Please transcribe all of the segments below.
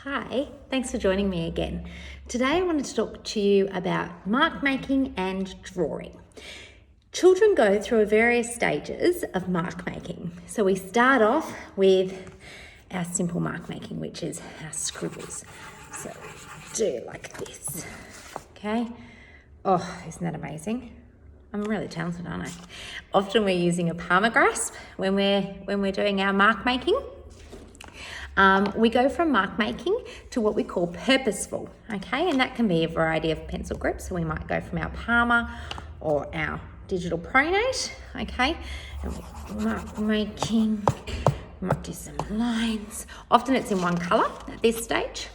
Hi, thanks for joining me again. Today I wanted to talk to you about mark making and drawing. Children go through various stages of mark making. So we start off with our simple mark making, which is our scribbles. So do like this, okay? Oh, isn't that amazing? I'm really talented, aren't I? Often we're using a palmar grasp when we're doing our mark making. We go from mark making to what we call purposeful, okay? And that can be a variety of pencil grips. So we might go from our Palmer or our digital Pronate, okay? And we're mark making, might do some lines. Often it's in one colour at this stage.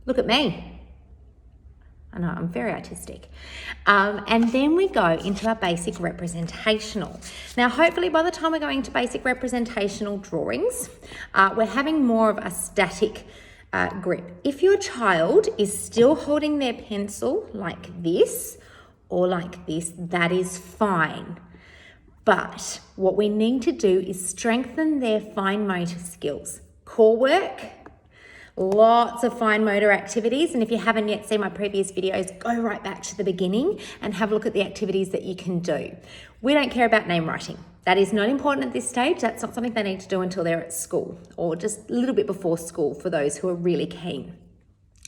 Look at me. I know, I'm very artistic. And then we go into our basic representational. Now, hopefully by the time we're going to basic representational drawings, we're having more of a static grip. If your child is still holding their pencil like this or like this, that is fine. But what we need to do is strengthen their fine motor skills. Core work, lots of fine motor activities, and if you haven't yet seen my previous videos, go right back to the beginning and have a look at the activities that you can do. We don't care about name writing. That is not important at this stage. That's not something they need to do until they're at school or just a little bit before school for those who are really keen.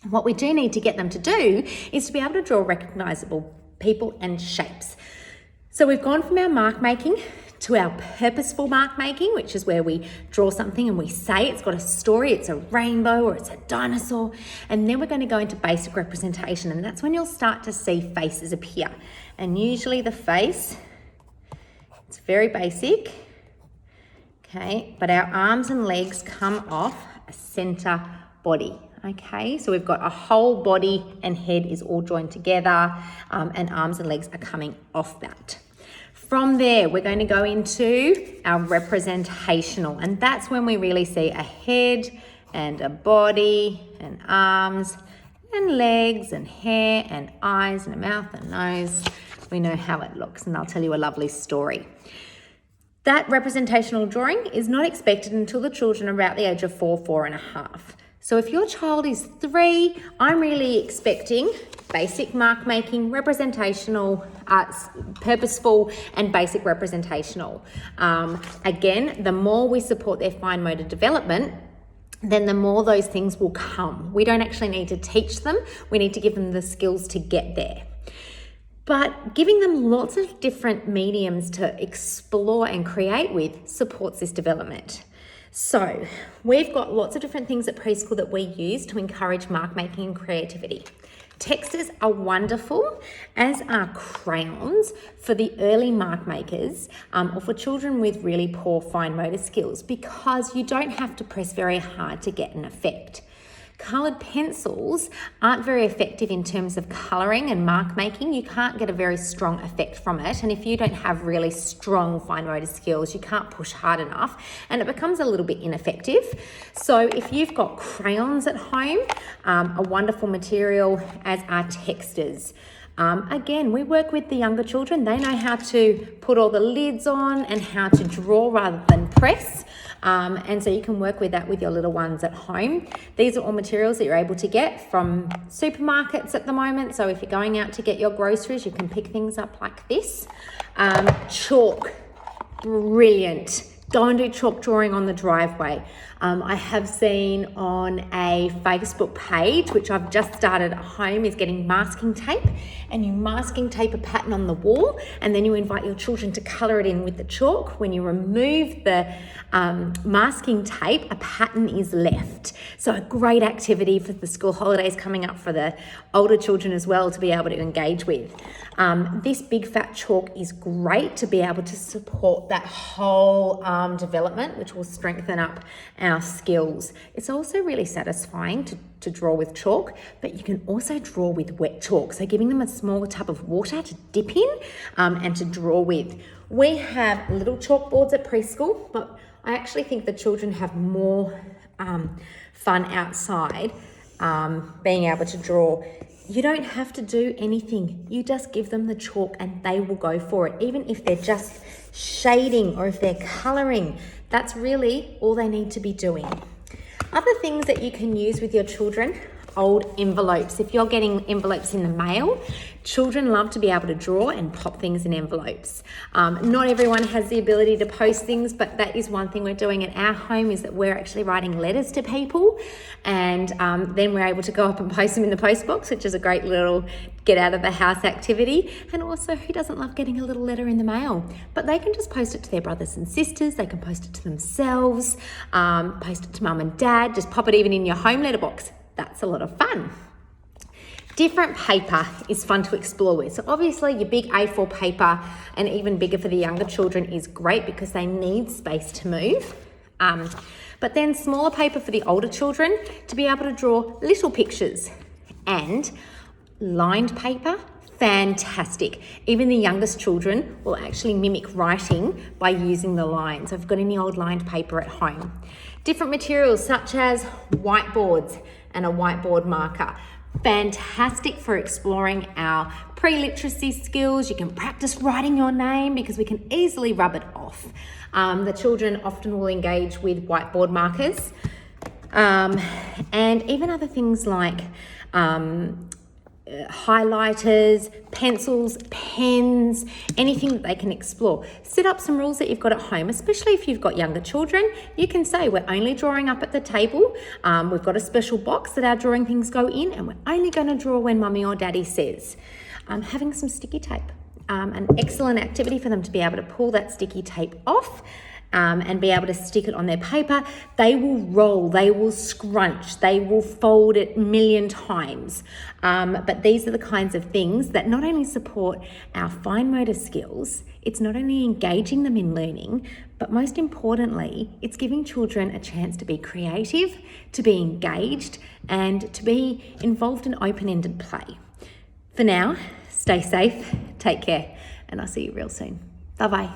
What we do need to get them to do is to be able to draw recognisable people and shapes. So we've gone from our mark making to our purposeful mark making, which is where we draw something and we say it's got a story, it's a rainbow or it's a dinosaur, and then we're going to go into basic representation, and that's when you'll start to see faces appear. And usually the face, it's very basic, okay, but our arms and legs come off a centre body. Okay, so we've got a whole body and head is all joined together, and arms and legs are coming off that. From there, we're going to go into our representational, and that's when we really see a head and a body and arms and legs and hair and eyes and a mouth and nose. We know how it looks, and I'll tell you a lovely story. That representational drawing is not expected until the children are about the age of 4 and a half. So if your child is 3, I'm really expecting basic mark making, representational, purposeful, and basic representational. Again, the more we support their fine motor development, then the more those things will come. We don't actually need to teach them. We need to give them the skills to get there. But giving them lots of different mediums to explore and create with supports this development. So we've got lots of different things at preschool that we use to encourage mark making and creativity. Texters are wonderful, as are crayons for the early mark makers or for children with really poor fine motor skills, because you don't have to press very hard to get an effect. Coloured pencils aren't very effective in terms of colouring and mark making. You can't get a very strong effect from it, and if you don't have really strong fine motor skills, you can't push hard enough and it becomes a little bit ineffective. So if you've got crayons at home, a wonderful material, as are texters. Again, we work with the younger children. They know how to put all the lids on and how to draw rather than press. And so you can work with that with your little ones at home. These are all materials that you're able to get from supermarkets at the moment. So if you're going out to get your groceries, you can pick things up like this. Chalk, brilliant. Go and do chalk drawing on the driveway. I have seen on a Facebook page, which I've just started at home, is getting masking tape, and you masking tape a pattern on the wall, and then you invite your children to colour it in with the chalk. When you remove the masking tape, a pattern is left. So a great activity for the school holidays coming up for the older children as well to be able to engage with. This big fat chalk is great to be able to support that whole arm development, which will strengthen up our skills. It's also really satisfying to draw with chalk, but you can also draw with wet chalk. So giving them a small tub of water to dip in and to draw with. We have little chalkboards at preschool, but I actually think the children have more fun outside being able to draw. You don't have to do anything. You just give them the chalk and they will go for it. Even if they're just shading or if they're colouring, that's really all they need to be doing. Other things that you can use with your children, old envelopes. If you're getting envelopes in the mail, children love to be able to draw and pop things in envelopes. Not everyone has the ability to post things, but that is one thing we're doing at our home, is that we're actually writing letters to people, and then we're able to go up and post them in the post box, which is a great little get out of the house activity. And also, who doesn't love getting a little letter in the mail? But they can just post it to their brothers and sisters, they can post it to themselves, post it to mum and dad, just pop it even in your home letterbox. That's a lot of fun. Different paper is fun to explore with. So obviously your big A4 paper, and even bigger for the younger children, is great because they need space to move. But then smaller paper for the older children to be able to draw little pictures. And lined paper, fantastic. Even the youngest children will actually mimic writing by using the lines. I've got any old lined paper at home. Different materials such as whiteboards and a whiteboard marker. Fantastic for exploring our pre-literacy skills. You can practice writing your name because we can easily rub it off. The children often will engage with whiteboard markers. And even other things like highlighters, pencils, pens, anything that they can explore. Set up some rules that you've got at home, especially if you've got younger children. You can say, we're only drawing up at the table. We've got a special box that our drawing things go in, and we're only going to draw when mummy or daddy says. Having some sticky tape, an excellent activity for them to be able to pull that sticky tape off and be able to stick it on their paper. They will roll, they will scrunch, they will fold it a million times. But these are the kinds of things that not only support our fine motor skills, it's not only engaging them in learning, but most importantly, it's giving children a chance to be creative, to be engaged, and to be involved in open-ended play. For now, stay safe, take care, and I'll see you real soon. Bye-bye.